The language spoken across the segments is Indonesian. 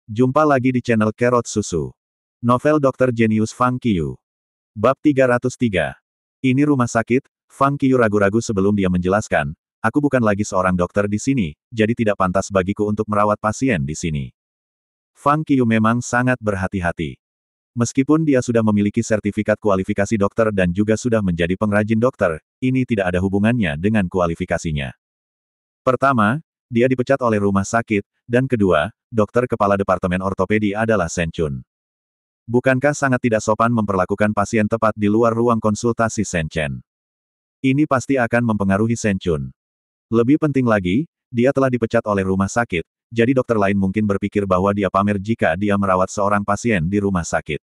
Jumpa lagi di channel Kerot Susu. Novel Dr. Genius Fang Qiu. Bab 303. Ini rumah sakit, Fang Qiu ragu-ragu sebelum dia menjelaskan, aku bukan lagi seorang dokter di sini, jadi tidak pantas bagiku untuk merawat pasien di sini. Fang Qiu memang sangat berhati-hati. Meskipun dia sudah memiliki sertifikat kualifikasi dokter dan juga sudah menjadi pengrajin dokter, ini tidak ada hubungannya dengan kualifikasinya. Pertama, dia dipecat oleh rumah sakit, dan kedua, dokter kepala departemen ortopedi adalah Shen Chun. Bukankah sangat tidak sopan memperlakukan pasien tepat di luar ruang konsultasi Shen Chen? Ini pasti akan mempengaruhi Shen Chun. Lebih penting lagi, dia telah dipecat oleh rumah sakit, jadi dokter lain mungkin berpikir bahwa dia pamer jika dia merawat seorang pasien di rumah sakit.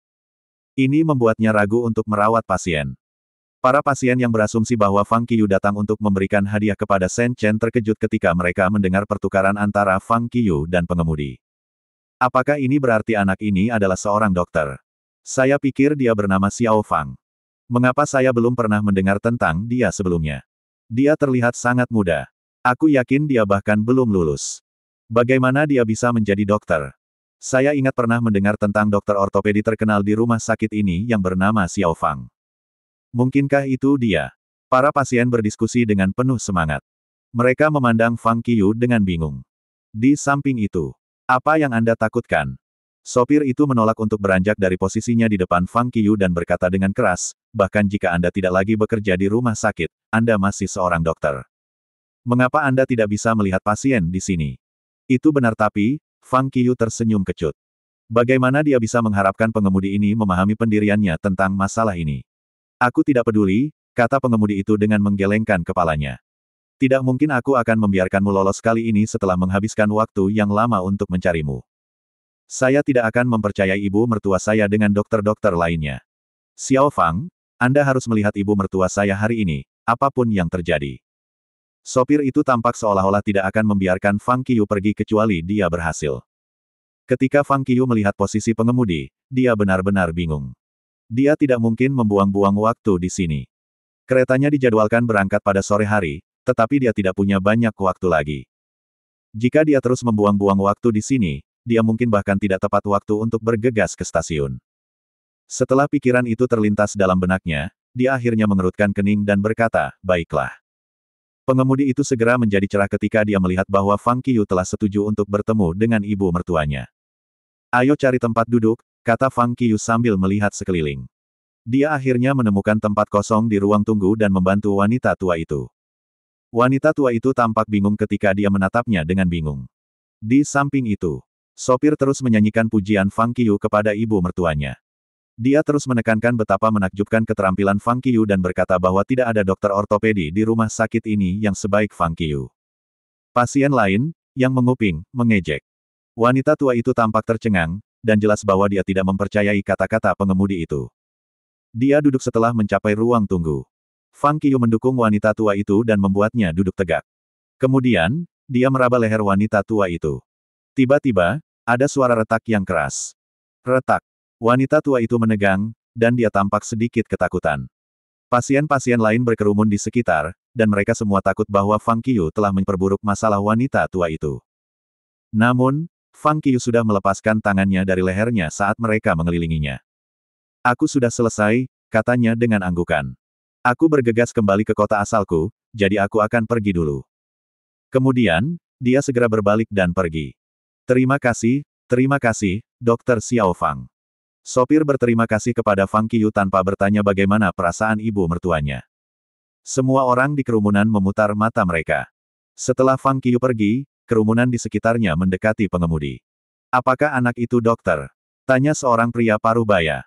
Ini membuatnya ragu untuk merawat pasien. Para pasien yang berasumsi bahwa Fang Qiu datang untuk memberikan hadiah kepada Shen Chen terkejut ketika mereka mendengar pertukaran antara Fang Qiu dan pengemudi. Apakah ini berarti anak ini adalah seorang dokter? Saya pikir dia bernama Xiao Fang. Mengapa saya belum pernah mendengar tentang dia sebelumnya? Dia terlihat sangat muda. Aku yakin dia bahkan belum lulus. Bagaimana dia bisa menjadi dokter? Saya ingat pernah mendengar tentang dokter ortopedi terkenal di rumah sakit ini yang bernama Xiao Fang. Mungkinkah itu dia? Para pasien berdiskusi dengan penuh semangat. Mereka memandang Fang Qiu dengan bingung. Di samping itu, apa yang Anda takutkan? Sopir itu menolak untuk beranjak dari posisinya di depan Fang Qiu dan berkata dengan keras, bahkan jika Anda tidak lagi bekerja di rumah sakit, Anda masih seorang dokter. Mengapa Anda tidak bisa melihat pasien di sini? Itu benar tapi, Fang Qiu tersenyum kecut. Bagaimana dia bisa mengharapkan pengemudi ini memahami pendiriannya tentang masalah ini? Aku tidak peduli, kata pengemudi itu dengan menggelengkan kepalanya. Tidak mungkin aku akan membiarkanmu lolos kali ini setelah menghabiskan waktu yang lama untuk mencarimu. Saya tidak akan mempercayai ibu mertua saya dengan dokter-dokter lainnya. Xiao Fang, Anda harus melihat ibu mertua saya hari ini, apapun yang terjadi. Sopir itu tampak seolah-olah tidak akan membiarkan Fang Qiu pergi kecuali dia berhasil. Ketika Fang Qiu melihat posisi pengemudi, dia benar-benar bingung. Dia tidak mungkin membuang-buang waktu di sini. Keretanya dijadwalkan berangkat pada sore hari, tetapi dia tidak punya banyak waktu lagi. Jika dia terus membuang-buang waktu di sini, dia mungkin bahkan tidak tepat waktu untuk bergegas ke stasiun. Setelah pikiran itu terlintas dalam benaknya, dia akhirnya mengerutkan kening dan berkata, baiklah. Pengemudi itu segera menjadi cerah ketika dia melihat bahwa Fang Qiu telah setuju untuk bertemu dengan ibu mertuanya. Ayo cari tempat duduk, kata Fang Qiu sambil melihat sekeliling. Dia akhirnya menemukan tempat kosong di ruang tunggu dan membantu wanita tua itu. Wanita tua itu tampak bingung ketika dia menatapnya dengan bingung. Di samping itu, sopir terus menyanyikan pujian Fang Qiu kepada ibu mertuanya. Dia terus menekankan betapa menakjubkan keterampilan Fang Qiu dan berkata bahwa tidak ada dokter ortopedi di rumah sakit ini yang sebaik Fang Qiu. Pasien lain, yang menguping, mengejek. Wanita tua itu tampak tercengang, dan jelas bahwa dia tidak mempercayai kata-kata pengemudi itu. Dia duduk setelah mencapai ruang tunggu. Fang Qiu mendukung wanita tua itu dan membuatnya duduk tegak. Kemudian, dia meraba leher wanita tua itu. Tiba-tiba, ada suara retak yang keras. Retak. Wanita tua itu menegang, dan dia tampak sedikit ketakutan. Pasien-pasien lain berkerumun di sekitar, dan mereka semua takut bahwa Fang Qiu telah memperburuk masalah wanita tua itu. Namun, Fang Qiu sudah melepaskan tangannya dari lehernya saat mereka mengelilinginya. Aku sudah selesai, katanya dengan anggukan. Aku bergegas kembali ke kota asalku, jadi aku akan pergi dulu. Kemudian, dia segera berbalik dan pergi. Terima kasih, Dr. Xiao Fang. Sopir berterima kasih kepada Fang Qiu tanpa bertanya bagaimana perasaan ibu mertuanya. Semua orang di kerumunan memutar mata mereka. Setelah Fang Qiu pergi, kerumunan di sekitarnya mendekati pengemudi. Apakah anak itu dokter? Tanya seorang pria paruh baya.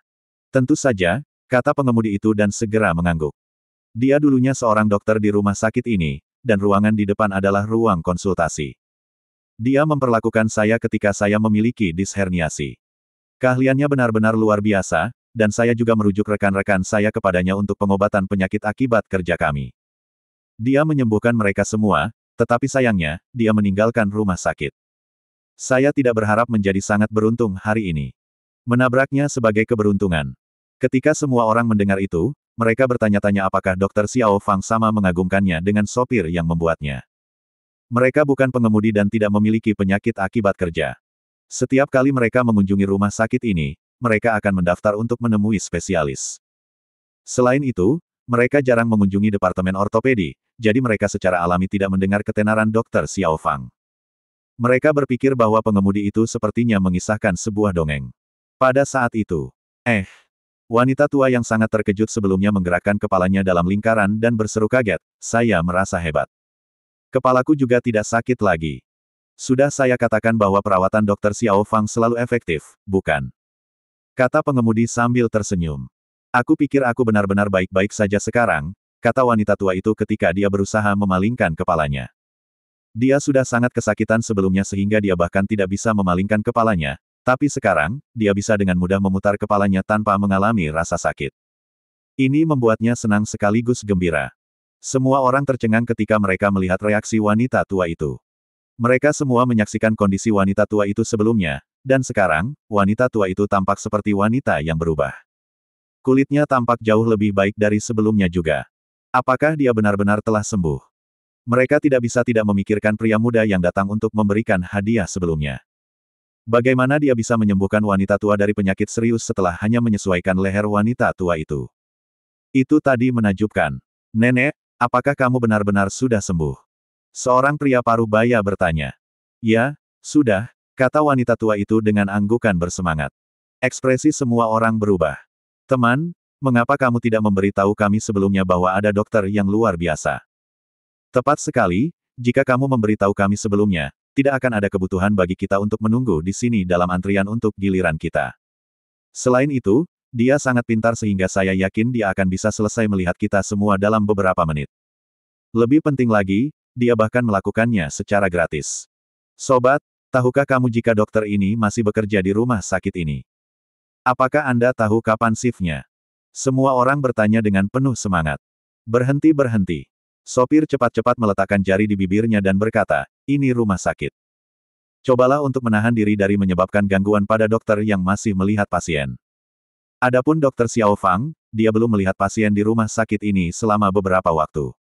Tentu saja, kata pengemudi itu dan segera mengangguk. Dia dulunya seorang dokter di rumah sakit ini, dan ruangan di depan adalah ruang konsultasi. Dia memperlakukan saya ketika saya memiliki disherniasi. Keahliannya benar-benar luar biasa, dan saya juga merujuk rekan-rekan saya kepadanya untuk pengobatan penyakit akibat kerja kami. Dia menyembuhkan mereka semua, tetapi sayangnya, dia meninggalkan rumah sakit. Saya tidak berharap menjadi sangat beruntung hari ini. Menabraknya sebagai keberuntungan. Ketika semua orang mendengar itu, mereka bertanya-tanya apakah Dr. Xiao Fang sama mengagumkannya dengan sopir yang membuatnya. Mereka bukan pengemudi dan tidak memiliki penyakit akibat kerja. Setiap kali mereka mengunjungi rumah sakit ini, mereka akan mendaftar untuk menemui spesialis. Selain itu, mereka jarang mengunjungi departemen ortopedi, jadi mereka secara alami tidak mendengar ketenaran Dr. Xiao Fang. Mereka berpikir bahwa pengemudi itu sepertinya mengisahkan sebuah dongeng. Pada saat itu, wanita tua yang sangat terkejut sebelumnya menggerakkan kepalanya dalam lingkaran dan berseru kaget, "Saya merasa hebat. Kepalaku juga tidak sakit lagi. Sudah saya katakan bahwa perawatan Dr. Xiao Fang selalu efektif, bukan?" Kata pengemudi sambil tersenyum. "Aku pikir aku benar-benar baik-baik saja sekarang," kata wanita tua itu ketika dia berusaha memalingkan kepalanya. Dia sudah sangat kesakitan sebelumnya sehingga dia bahkan tidak bisa memalingkan kepalanya, tapi sekarang, dia bisa dengan mudah memutar kepalanya tanpa mengalami rasa sakit. Ini membuatnya senang sekaligus gembira. Semua orang tercengang ketika mereka melihat reaksi wanita tua itu. Mereka semua menyaksikan kondisi wanita tua itu sebelumnya, dan sekarang, wanita tua itu tampak seperti wanita yang berubah. Kulitnya tampak jauh lebih baik dari sebelumnya juga. Apakah dia benar-benar telah sembuh? Mereka tidak bisa tidak memikirkan pria muda yang datang untuk memberikan hadiah sebelumnya. Bagaimana dia bisa menyembuhkan wanita tua dari penyakit serius setelah hanya menyesuaikan leher wanita tua itu? Itu tadi menakjubkan. "Nenek, apakah kamu benar-benar sudah sembuh?" Seorang pria paruh baya bertanya. "Ya, sudah," kata wanita tua itu dengan anggukan bersemangat. Ekspresi semua orang berubah. "Teman, mengapa kamu tidak memberitahu kami sebelumnya bahwa ada dokter yang luar biasa?" "Tepat sekali, jika kamu memberitahu kami sebelumnya, tidak akan ada kebutuhan bagi kita untuk menunggu di sini dalam antrian untuk giliran kita. Selain itu, dia sangat pintar sehingga saya yakin dia akan bisa selesai melihat kita semua dalam beberapa menit. Lebih penting lagi, dia bahkan melakukannya secara gratis. Sobat, tahukah kamu jika dokter ini masih bekerja di rumah sakit ini? Apakah Anda tahu kapan shift-nya?" Semua orang bertanya dengan penuh semangat. "Berhenti. Sopir cepat-cepat meletakkan jari di bibirnya dan berkata, "Ini rumah sakit. Cobalah untuk menahan diri dari menyebabkan gangguan pada dokter yang masih melihat pasien." Adapun Dr. Xiao Fang, dia belum melihat pasien di rumah sakit ini selama beberapa waktu.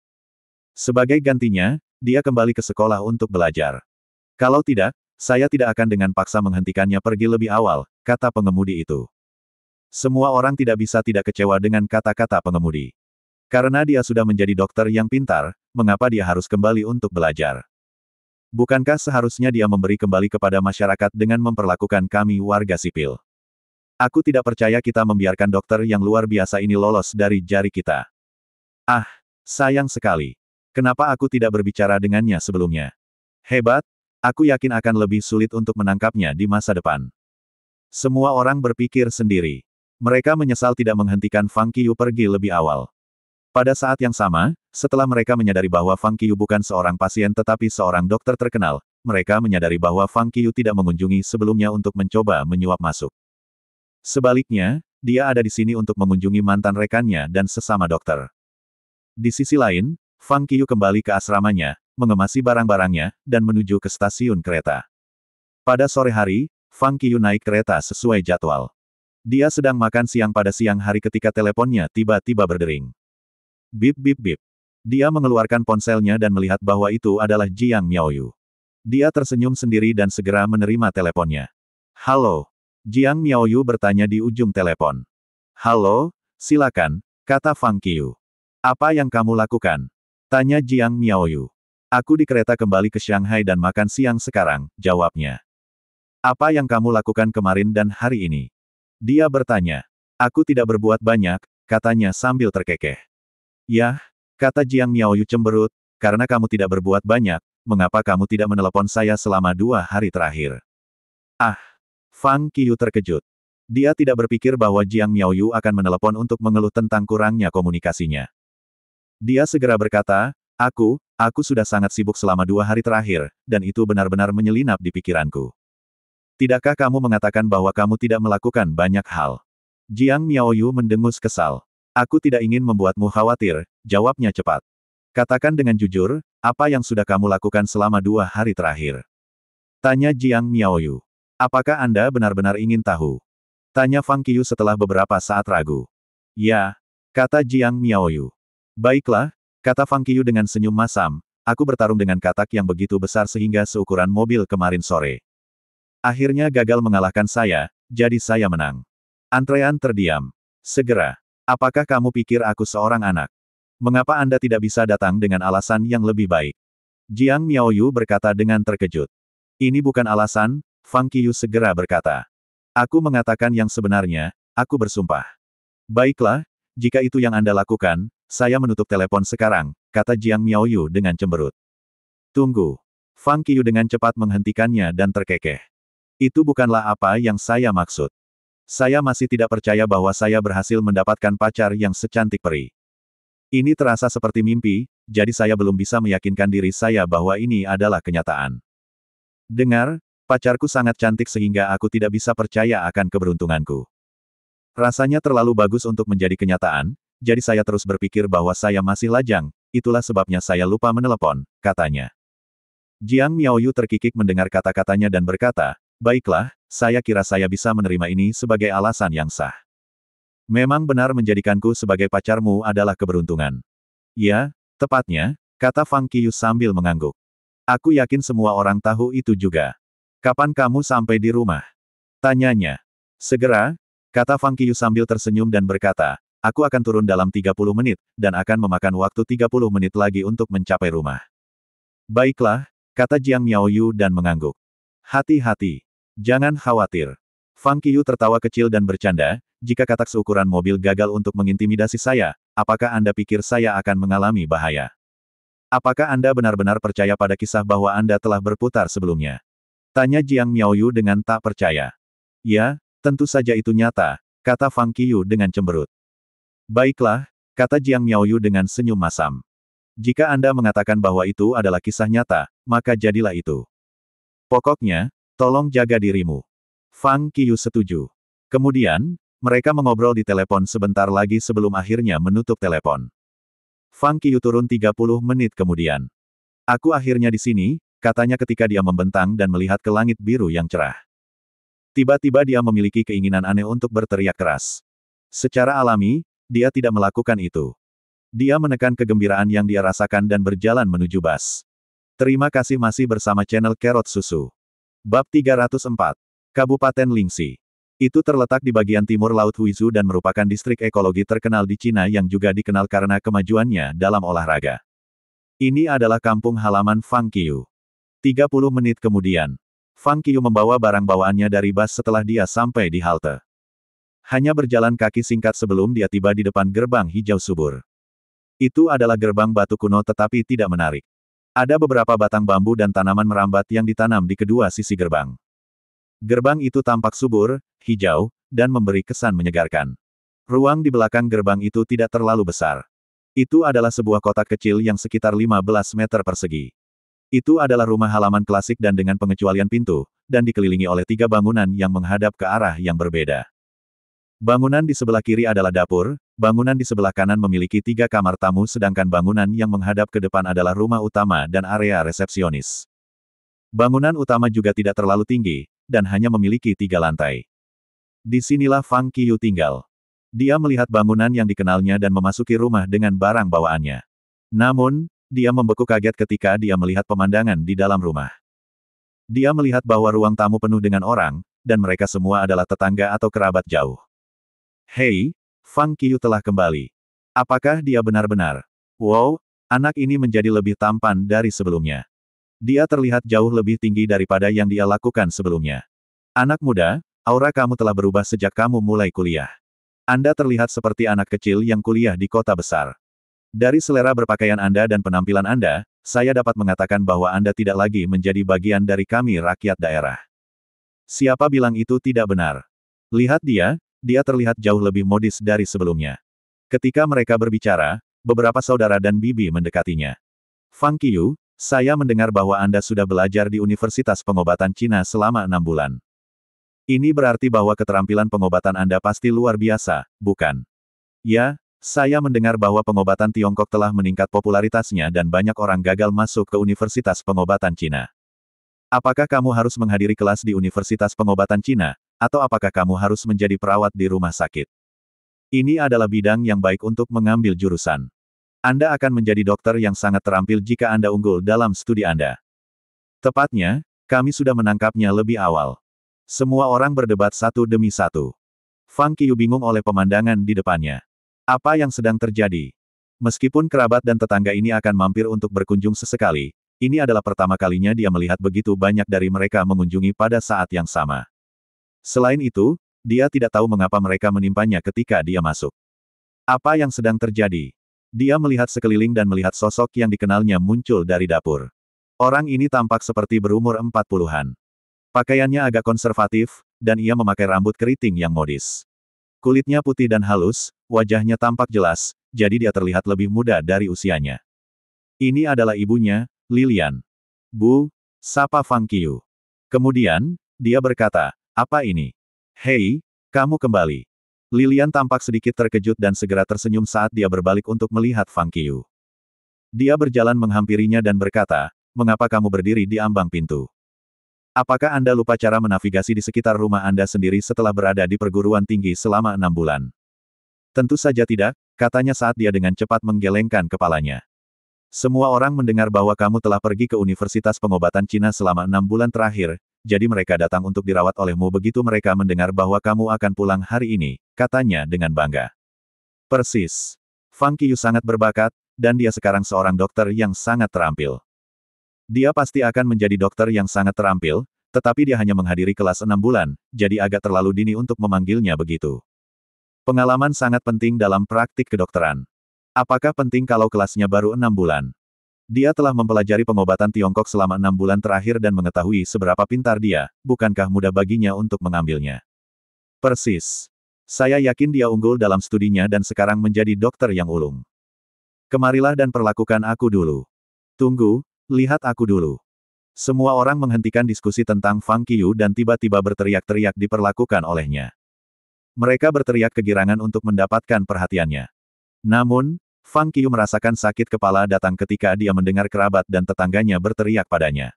Sebagai gantinya, dia kembali ke sekolah untuk belajar. "Kalau tidak, saya tidak akan dengan paksa menghentikannya pergi lebih awal," kata pengemudi itu. Semua orang tidak bisa tidak kecewa dengan kata-kata pengemudi. Karena dia sudah menjadi dokter yang pintar, mengapa dia harus kembali untuk belajar? Bukankah seharusnya dia memberi kembali kepada masyarakat dengan memperlakukan kami warga sipil? Aku tidak percaya kita membiarkan dokter yang luar biasa ini lolos dari jari kita. Ah, sayang sekali. Kenapa aku tidak berbicara dengannya sebelumnya? Hebat, aku yakin akan lebih sulit untuk menangkapnya di masa depan. Semua orang berpikir sendiri. Mereka menyesal tidak menghentikan Fang Qiu pergi lebih awal. Pada saat yang sama, setelah mereka menyadari bahwa Fang Qiu bukan seorang pasien tetapi seorang dokter terkenal, mereka menyadari bahwa Fang Qiu tidak mengunjungi sebelumnya untuk mencoba menyuap masuk. Sebaliknya, dia ada di sini untuk mengunjungi mantan rekannya dan sesama dokter. Di sisi lain, Fang Qiu kembali ke asramanya, mengemasi barang-barangnya, dan menuju ke stasiun kereta. Pada sore hari, Fang Qiu naik kereta sesuai jadwal. Dia sedang makan siang pada siang hari ketika teleponnya tiba-tiba berdering. Bip bip bip. Dia mengeluarkan ponselnya dan melihat bahwa itu adalah Jiang Miaoyu. Dia tersenyum sendiri dan segera menerima teleponnya. "Halo." Jiang Miaoyu bertanya di ujung telepon. "Halo, silakan," kata Fang Qiu. "Apa yang kamu lakukan?" tanya Jiang Miaoyu. "Aku di kereta kembali ke Shanghai dan makan siang sekarang," jawabnya. "Apa yang kamu lakukan kemarin dan hari ini?" dia bertanya. "Aku tidak berbuat banyak," katanya sambil terkekeh. "Yah," kata Jiang Miaoyu cemberut, "karena kamu tidak berbuat banyak, mengapa kamu tidak menelepon saya selama 2 hari terakhir?" Ah! Fang Qiu terkejut. Dia tidak berpikir bahwa Jiang Miaoyu akan menelepon untuk mengeluh tentang kurangnya komunikasinya. Dia segera berkata, aku sudah sangat sibuk selama 2 hari terakhir, dan itu benar-benar menyelinap di pikiranku. Tidakkah kamu mengatakan bahwa kamu tidak melakukan banyak hal? Jiang Miaoyu mendengus kesal. "Aku tidak ingin membuatmu khawatir," jawabnya cepat. "Katakan dengan jujur, apa yang sudah kamu lakukan selama 2 hari terakhir?" tanya Jiang Miaoyu. "Apakah Anda benar-benar ingin tahu?" tanya Fang Qiu setelah beberapa saat ragu. "Ya," kata Jiang Miaoyu. "Baiklah," kata Fang Qiu dengan senyum masam, "aku bertarung dengan katak yang begitu besar sehingga seukuran mobil kemarin sore. Akhirnya gagal mengalahkan saya, jadi saya menang. Antrean terdiam. Segera. Apakah kamu pikir aku seorang anak? Mengapa Anda tidak bisa datang dengan alasan yang lebih baik? Jiang Miaoyu berkata dengan terkejut. Ini bukan alasan, Fang Qiyu segera berkata. Aku mengatakan yang sebenarnya, aku bersumpah. Baiklah, jika itu yang Anda lakukan, saya menutup telepon sekarang, kata Jiang Miaoyu dengan cemberut. Tunggu. Fang Qiyu dengan cepat menghentikannya dan terkekeh. Itu bukanlah apa yang saya maksud. Saya masih tidak percaya bahwa saya berhasil mendapatkan pacar yang secantik peri. Ini terasa seperti mimpi, jadi saya belum bisa meyakinkan diri saya bahwa ini adalah kenyataan. Dengar, pacarku sangat cantik sehingga aku tidak bisa percaya akan keberuntunganku. Rasanya terlalu bagus untuk menjadi kenyataan, jadi saya terus berpikir bahwa saya masih lajang, itulah sebabnya saya lupa menelepon, katanya. Jiang Miaoyu terkikik mendengar kata-katanya dan berkata, baiklah, saya kira saya bisa menerima ini sebagai alasan yang sah. Memang benar menjadikanku sebagai pacarmu adalah keberuntungan. Ya, tepatnya, kata Fang Qiyu sambil mengangguk. Aku yakin semua orang tahu itu juga. Kapan kamu sampai di rumah? Tanyanya. Segera, kata Fang Qiyu sambil tersenyum dan berkata, aku akan turun dalam 30 menit, dan akan memakan waktu 30 menit lagi untuk mencapai rumah. Baiklah, kata Jiang Miaoyu dan mengangguk. Hati-hati. Jangan khawatir. Fang Qiyu tertawa kecil dan bercanda, jika katak seukuran mobil gagal untuk mengintimidasi saya, apakah Anda pikir saya akan mengalami bahaya? Apakah Anda benar-benar percaya pada kisah bahwa Anda telah berputar sebelumnya? Tanya Jiang Miaoyu dengan tak percaya. Ya, tentu saja itu nyata, kata Fang Qiyu dengan cemberut. Baiklah, kata Jiang Miaoyu dengan senyum masam. Jika Anda mengatakan bahwa itu adalah kisah nyata, maka jadilah itu. Pokoknya, tolong jaga dirimu. Fang Qiyu setuju. Kemudian, mereka mengobrol di telepon sebentar lagi sebelum akhirnya menutup telepon. Fang Qiyu turun 30 menit kemudian. Aku akhirnya di sini, katanya ketika dia membentang dan melihat ke langit biru yang cerah. Tiba-tiba dia memiliki keinginan aneh untuk berteriak keras. Secara alami, dia tidak melakukan itu. Dia menekan kegembiraan yang dia rasakan dan berjalan menuju bas. Terima kasih masih bersama channel Carrot Susu. Bab 304. Kabupaten Lingxi. Itu terletak di bagian timur Laut Huizhou dan merupakan distrik ekologi terkenal di Cina yang juga dikenal karena kemajuannya dalam olahraga. Ini adalah kampung halaman Fang Qiyu. 30 menit kemudian, Fang Qiyu membawa barang bawaannya dari bas setelah dia sampai di halte. Hanya berjalan kaki singkat sebelum dia tiba di depan gerbang hijau subur. Itu adalah gerbang batu kuno tetapi tidak menarik. Ada beberapa batang bambu dan tanaman merambat yang ditanam di kedua sisi gerbang. Gerbang itu tampak subur, hijau, dan memberi kesan menyegarkan. Ruang di belakang gerbang itu tidak terlalu besar. Itu adalah sebuah kotak kecil yang sekitar 15 meter persegi. Itu adalah rumah halaman klasik dan dengan pengecualian pintu, dan dikelilingi oleh 3 bangunan yang menghadap ke arah yang berbeda. Bangunan di sebelah kiri adalah dapur, bangunan di sebelah kanan memiliki 3 kamar tamu sedangkan bangunan yang menghadap ke depan adalah rumah utama dan area resepsionis. Bangunan utama juga tidak terlalu tinggi, dan hanya memiliki 3 lantai. Disinilah Fang Qiyu tinggal. Dia melihat bangunan yang dikenalnya dan memasuki rumah dengan barang bawaannya. Namun, dia membeku kaget ketika dia melihat pemandangan di dalam rumah. Dia melihat bahwa ruang tamu penuh dengan orang, dan mereka semua adalah tetangga atau kerabat jauh. Hei, Fang Qiyu telah kembali. Apakah dia benar-benar? Wow, anak ini menjadi lebih tampan dari sebelumnya. Dia terlihat jauh lebih tinggi daripada yang dia lakukan sebelumnya. Anak muda, aura kamu telah berubah sejak kamu mulai kuliah. Anda terlihat seperti anak kecil yang kuliah di kota besar. Dari selera berpakaian Anda dan penampilan Anda, saya dapat mengatakan bahwa Anda tidak lagi menjadi bagian dari kami rakyat daerah. Siapa bilang itu tidak benar? Lihat dia. Dia terlihat jauh lebih modis dari sebelumnya. Ketika mereka berbicara, beberapa saudara dan bibi mendekatinya. Fang Qiyu, saya mendengar bahwa Anda sudah belajar di Universitas Pengobatan Cina selama 6 bulan. Ini berarti bahwa keterampilan pengobatan Anda pasti luar biasa, bukan? Ya, saya mendengar bahwa pengobatan Tiongkok telah meningkat popularitasnya dan banyak orang gagal masuk ke Universitas Pengobatan Cina. Apakah kamu harus menghadiri kelas di Universitas Pengobatan Cina? Atau apakah kamu harus menjadi perawat di rumah sakit? Ini adalah bidang yang baik untuk mengambil jurusan. Anda akan menjadi dokter yang sangat terampil jika Anda unggul dalam studi Anda. Tepatnya, kami sudah menangkapnya lebih awal. Semua orang berdebat satu demi satu. Fang Qiu bingung oleh pemandangan di depannya. Apa yang sedang terjadi? Meskipun kerabat dan tetangga ini akan mampir untuk berkunjung sesekali, ini adalah pertama kalinya dia melihat begitu banyak dari mereka mengunjungi pada saat yang sama. Selain itu, dia tidak tahu mengapa mereka menimpanya ketika dia masuk. Apa yang sedang terjadi? Dia melihat sekeliling dan melihat sosok yang dikenalnya muncul dari dapur. Orang ini tampak seperti berumur 40-an. Pakaiannya agak konservatif, dan ia memakai rambut keriting yang modis. Kulitnya putih dan halus, wajahnya tampak jelas, jadi dia terlihat lebih muda dari usianya. Ini adalah ibunya, Lilian. Bu, sapa Fang Qiu. Kemudian, dia berkata, apa ini? Hei, kamu kembali. Lilian tampak sedikit terkejut dan segera tersenyum saat dia berbalik untuk melihat Fang Qiu. Dia berjalan menghampirinya dan berkata, mengapa kamu berdiri di ambang pintu? Apakah Anda lupa cara menavigasi di sekitar rumah Anda sendiri setelah berada di perguruan tinggi selama 6 bulan? Tentu saja tidak, katanya saat dia dengan cepat menggelengkan kepalanya. Semua orang mendengar bahwa kamu telah pergi ke Universitas Pengobatan Cina selama 6 bulan terakhir, jadi mereka datang untuk dirawat olehmu begitu mereka mendengar bahwa kamu akan pulang hari ini, katanya dengan bangga. Persis. Fang Qiu sangat berbakat, dan dia sekarang seorang dokter yang sangat terampil. Dia pasti akan menjadi dokter yang sangat terampil, tetapi dia hanya menghadiri kelas 6 bulan, jadi agak terlalu dini untuk memanggilnya begitu. Pengalaman sangat penting dalam praktik kedokteran. Apakah penting kalau kelasnya baru 6 bulan? Dia telah mempelajari pengobatan Tiongkok selama 6 bulan terakhir dan mengetahui seberapa pintar dia, bukankah mudah baginya untuk mengambilnya? Persis. Saya yakin dia unggul dalam studinya dan sekarang menjadi dokter yang ulung. Kemarilah dan perlakukan aku dulu. Tunggu, lihat aku dulu. Semua orang menghentikan diskusi tentang Fang Qiu dan tiba-tiba berteriak-teriak diperlakukan olehnya. Mereka berteriak kegirangan untuk mendapatkan perhatiannya. Namun, Fang Qiu merasakan sakit kepala datang ketika dia mendengar kerabat dan tetangganya berteriak padanya.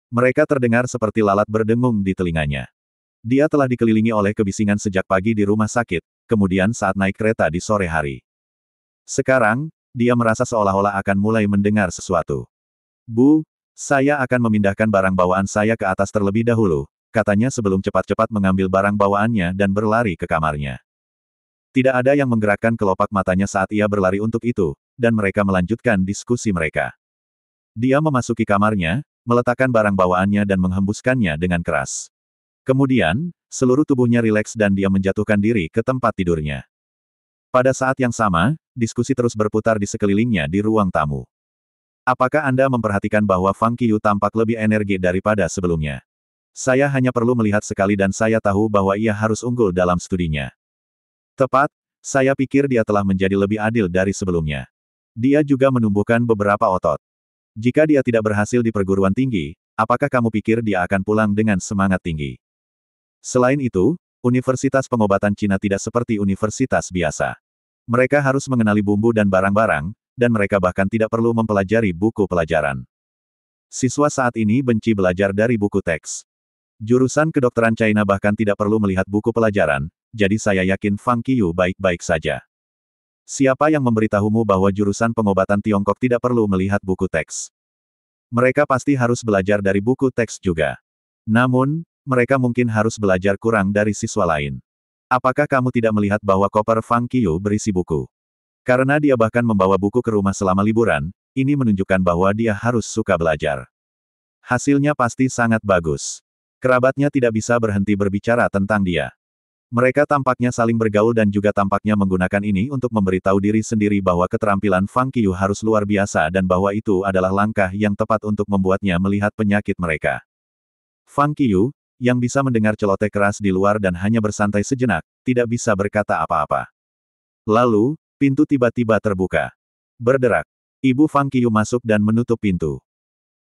Mereka terdengar seperti lalat berdengung di telinganya. Dia telah dikelilingi oleh kebisingan sejak pagi di rumah sakit, kemudian saat naik kereta di sore hari. Sekarang, dia merasa seolah-olah akan mulai mendengar sesuatu. Bu, saya akan memindahkan barang bawaan saya ke atas terlebih dahulu, katanya sebelum cepat-cepat mengambil barang bawaannya dan berlari ke kamarnya. Tidak ada yang menggerakkan kelopak matanya saat ia berlari untuk itu, dan mereka melanjutkan diskusi mereka. Dia memasuki kamarnya, meletakkan barang bawaannya dan menghembuskannya dengan keras. Kemudian, seluruh tubuhnya rileks dan dia menjatuhkan diri ke tempat tidurnya. Pada saat yang sama, diskusi terus berputar di sekelilingnya di ruang tamu. Apakah Anda memperhatikan bahwa Fang Qiu tampak lebih energi daripada sebelumnya? Saya hanya perlu melihat sekali dan saya tahu bahwa ia harus unggul dalam studinya. Tepat, saya pikir dia telah menjadi lebih adil dari sebelumnya. Dia juga menumbuhkan beberapa otot. Jika dia tidak berhasil di perguruan tinggi, apakah kamu pikir dia akan pulang dengan semangat tinggi? Selain itu, Universitas Pengobatan Cina tidak seperti universitas biasa. Mereka harus mengenali bumbu dan barang-barang, dan mereka bahkan tidak perlu mempelajari buku pelajaran. Siswa saat ini benci belajar dari buku teks. Jurusan kedokteran China bahkan tidak perlu melihat buku pelajaran, jadi saya yakin Fang Qiu baik-baik saja. Siapa yang memberitahumu bahwa jurusan pengobatan Tiongkok tidak perlu melihat buku teks? Mereka pasti harus belajar dari buku teks juga. Namun, mereka mungkin harus belajar kurang dari siswa lain. Apakah kamu tidak melihat bahwa koper Fang Qiu berisi buku? Karena dia bahkan membawa buku ke rumah selama liburan, ini menunjukkan bahwa dia harus suka belajar. Hasilnya pasti sangat bagus. Kerabatnya tidak bisa berhenti berbicara tentang dia. Mereka tampaknya saling bergaul dan juga tampaknya menggunakan ini untuk memberitahu diri sendiri bahwa keterampilan Fang Qiu harus luar biasa dan bahwa itu adalah langkah yang tepat untuk membuatnya melihat penyakit mereka. Fang Qiu, yang bisa mendengar celoteh keras di luar dan hanya bersantai sejenak, tidak bisa berkata apa-apa. Lalu, pintu tiba-tiba terbuka. Berderak. Ibu Fang Qiu masuk dan menutup pintu.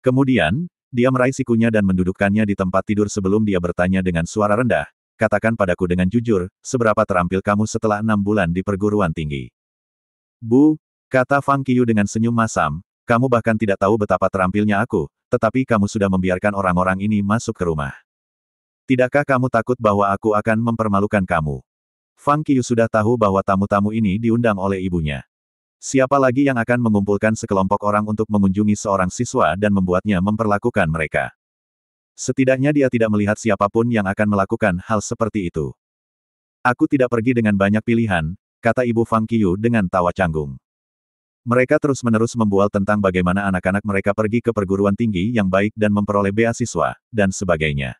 Kemudian, dia meraih sikunya dan mendudukkannya di tempat tidur sebelum dia bertanya dengan suara rendah. Katakan padaku dengan jujur, seberapa terampil kamu setelah 6 bulan di perguruan tinggi? Bu, kata Fang Qiu dengan senyum masam, kamu bahkan tidak tahu betapa terampilnya aku, tetapi kamu sudah membiarkan orang-orang ini masuk ke rumah. Tidakkah kamu takut bahwa aku akan mempermalukan kamu? Fang Qiu sudah tahu bahwa tamu-tamu ini diundang oleh ibunya. Siapa lagi yang akan mengumpulkan sekelompok orang untuk mengunjungi seorang siswa dan membuatnya memperlakukan mereka? Setidaknya dia tidak melihat siapapun yang akan melakukan hal seperti itu. Aku tidak pergi dengan banyak pilihan, kata Ibu Fang Qiyu dengan tawa canggung. Mereka terus-menerus membual tentang bagaimana anak-anak mereka pergi ke perguruan tinggi yang baik dan memperoleh beasiswa, dan sebagainya.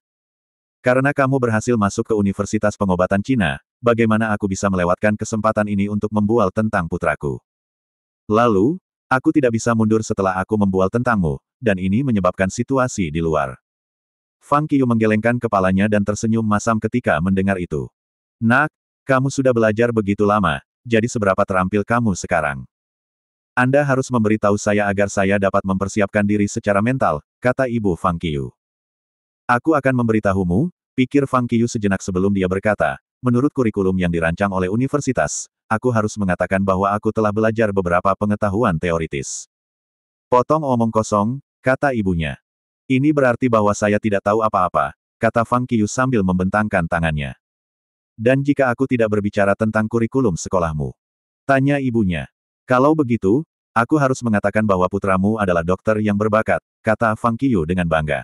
Karena kamu berhasil masuk ke Universitas Pengobatan Cina, bagaimana aku bisa melewatkan kesempatan ini untuk membual tentang putraku? Lalu, aku tidak bisa mundur setelah aku membual tentangmu, dan ini menyebabkan situasi di luar. Fang Qiyu menggelengkan kepalanya dan tersenyum masam ketika mendengar itu. Nak, kamu sudah belajar begitu lama, jadi seberapa terampil kamu sekarang? Anda harus memberitahu saya agar saya dapat mempersiapkan diri secara mental, kata Ibu Fang Qiyu. Aku akan memberitahumu, pikir Fang Qiyu sejenak sebelum dia berkata, menurut kurikulum yang dirancang oleh universitas, aku harus mengatakan bahwa aku telah belajar beberapa pengetahuan teoritis. Potong omong kosong, kata ibunya. Ini berarti bahwa saya tidak tahu apa-apa, kata Fang Qiyu sambil membentangkan tangannya. Dan jika aku tidak berbicara tentang kurikulum sekolahmu? Tanya ibunya. Kalau begitu, aku harus mengatakan bahwa putramu adalah dokter yang berbakat, kata Fang Qiyu dengan bangga.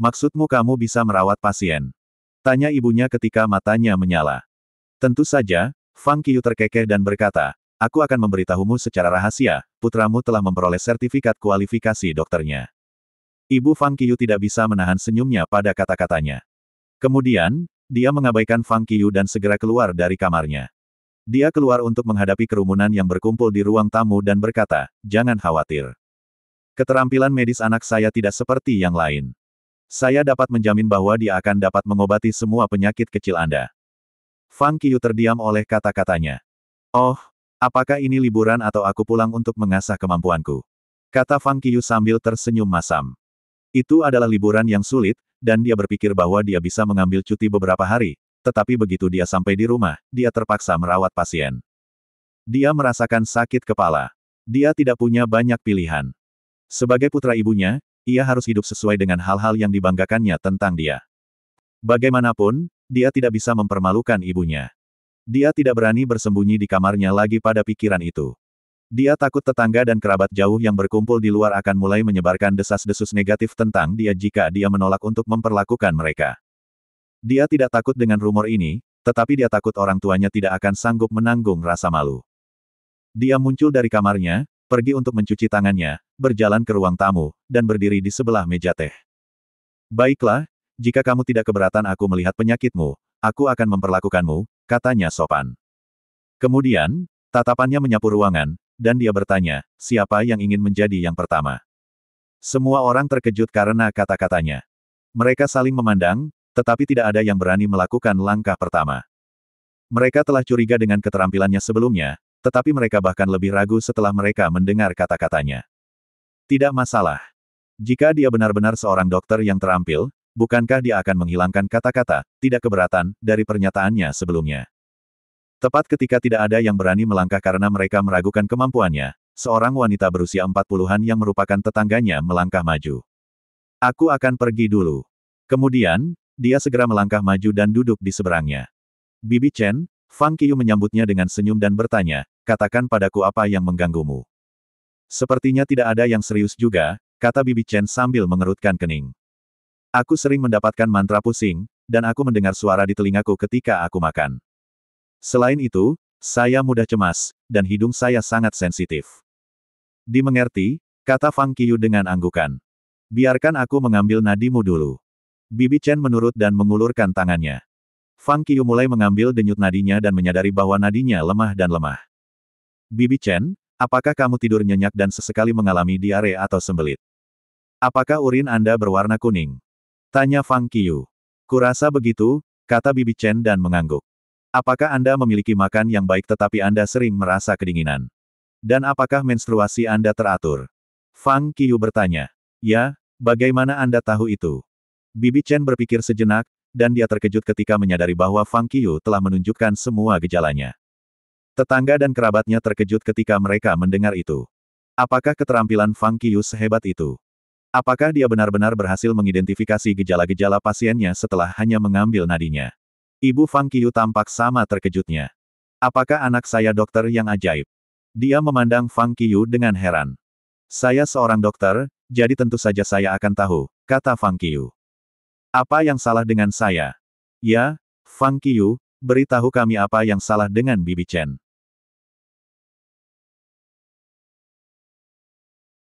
Maksudmu kamu bisa merawat pasien? Tanya ibunya ketika matanya menyala. Tentu saja, Fang Qiyu terkekeh dan berkata, aku akan memberitahumu secara rahasia, putramu telah memperoleh sertifikat kualifikasi dokternya. Ibu Fang Qiyu tidak bisa menahan senyumnya pada kata-katanya. Kemudian, dia mengabaikan Fang Qiyu dan segera keluar dari kamarnya. Dia keluar untuk menghadapi kerumunan yang berkumpul di ruang tamu dan berkata, jangan khawatir. Keterampilan medis anak saya tidak seperti yang lain. Saya dapat menjamin bahwa dia akan dapat mengobati semua penyakit kecil Anda. Fang Qiyu terdiam oleh kata-katanya. Oh, apakah ini liburan atau aku pulang untuk mengasah kemampuanku? Kata Fang Qiyu sambil tersenyum masam. Itu adalah liburan yang sulit, dan dia berpikir bahwa dia bisa mengambil cuti beberapa hari, tetapi begitu dia sampai di rumah, dia terpaksa merawat pasien. Dia merasakan sakit kepala. Dia tidak punya banyak pilihan. Sebagai putra ibunya, ia harus hidup sesuai dengan hal-hal yang dibanggakannya tentang dia. Bagaimanapun, dia tidak bisa mempermalukan ibunya. Dia tidak berani bersembunyi di kamarnya lagi pada pikiran itu. Dia takut tetangga dan kerabat jauh yang berkumpul di luar akan mulai menyebarkan desas-desus negatif tentang dia jika dia menolak untuk memperlakukan mereka. Dia tidak takut dengan rumor ini, tetapi dia takut orang tuanya tidak akan sanggup menanggung rasa malu. Dia muncul dari kamarnya, pergi untuk mencuci tangannya, berjalan ke ruang tamu, dan berdiri di sebelah meja teh. Baiklah, jika kamu tidak keberatan aku melihat penyakitmu, aku akan memperlakukanmu, katanya sopan. Kemudian, tatapannya menyapu ruangan, dan dia bertanya, siapa yang ingin menjadi yang pertama? Semua orang terkejut karena kata-katanya. Mereka saling memandang, tetapi tidak ada yang berani melakukan langkah pertama. Mereka telah curiga dengan keterampilannya sebelumnya, tetapi mereka bahkan lebih ragu setelah mereka mendengar kata-katanya. Tidak masalah. Jika dia benar-benar seorang dokter yang terampil, bukankah dia akan menghilangkan kata-kata, tidak keberatan, dari pernyataannya sebelumnya? Tepat ketika tidak ada yang berani melangkah karena mereka meragukan kemampuannya, seorang wanita berusia 40-an yang merupakan tetangganya melangkah maju. Aku akan pergi dulu. Kemudian, dia segera melangkah maju dan duduk di seberangnya. Bibi Chen, Fang Qiyu menyambutnya dengan senyum dan bertanya, katakan padaku apa yang mengganggumu. Sepertinya tidak ada yang serius juga, kata Bibi Chen sambil mengerutkan kening. Aku sering mendapatkan mantra pusing, dan aku mendengar suara di telingaku ketika aku makan. Selain itu, saya mudah cemas, dan hidung saya sangat sensitif. Dimengerti, kata Fang Qiyu dengan anggukan. Biarkan aku mengambil nadimu dulu. Bibi Chen menurut dan mengulurkan tangannya. Fang Qiyu mulai mengambil denyut nadinya dan menyadari bahwa nadinya lemah dan lemah. Bibi Chen, apakah kamu tidur nyenyak dan sesekali mengalami diare atau sembelit? Apakah urin Anda berwarna kuning? Tanya Fang Qiyu. Kurasa begitu, kata Bibi Chen dan mengangguk. Apakah Anda memiliki makan yang baik tetapi Anda sering merasa kedinginan? Dan apakah menstruasi Anda teratur? Fang Qiyu bertanya. Ya, bagaimana Anda tahu itu? Bibi Chen berpikir sejenak, dan dia terkejut ketika menyadari bahwa Fang Qiyu telah menunjukkan semua gejalanya. Tetangga dan kerabatnya terkejut ketika mereka mendengar itu. Apakah keterampilan Fang Qiyu sehebat itu? Apakah dia benar-benar berhasil mengidentifikasi gejala-gejala pasiennya setelah hanya mengambil nadinya? Ibu Fang Qiyu tampak sama terkejutnya. Apakah anak saya dokter yang ajaib? Dia memandang Fang Qiyu dengan heran. Saya seorang dokter, jadi tentu saja saya akan tahu, kata Fang Qiyu. Apa yang salah dengan saya? Ya, Fang Qiu, beritahu kami apa yang salah dengan Bibi Chen.